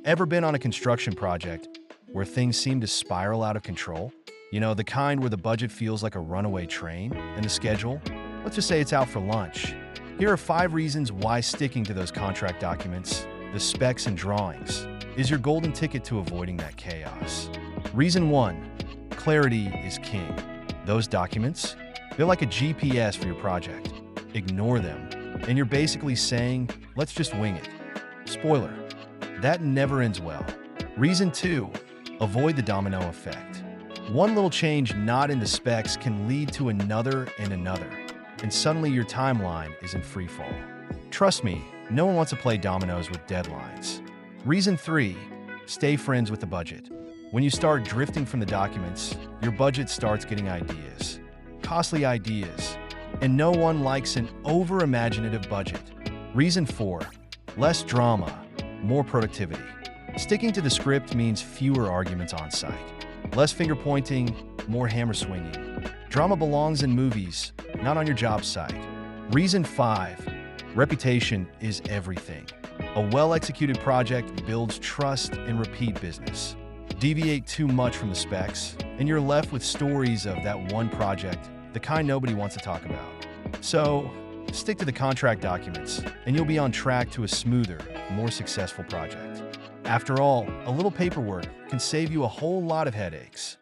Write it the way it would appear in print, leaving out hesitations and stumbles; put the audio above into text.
Ever been on a construction project where things seem to spiral out of control? You know, the kind where the budget feels like a runaway train and the schedule, let's just say it's out for lunch. Here are 5 reasons why sticking to those contract documents, the specs and drawings, is your golden ticket to avoiding that chaos. Reason 1, clarity is king. Those documents, they're like a GPS for your project. Ignore them, and you're basically saying, let's just wing it. Spoiler, that never ends well. Reason 2, avoid the domino effect. One little change not in the specs can lead to another and another, and suddenly your timeline is in free fall. Trust me, no one wants to play dominoes with deadlines. Reason 3, stay friends with the budget. When you start drifting from the documents, your budget starts getting ideas. Costly ideas. And no one likes an over-imaginative budget. Reason 4, less drama, more productivity. Sticking to the script means fewer arguments on site. Less finger-pointing, more hammer-swinging. Drama belongs in movies, not on your job site. Reason 5, reputation is everything. A well-executed project builds trust and repeat business. Deviate too much from the specs, and you're left with stories of that one project, the kind nobody wants to talk about. So, stick to the contract documents, and you'll be on track to a smoother, more successful project. After all, a little paperwork can save you a whole lot of headaches.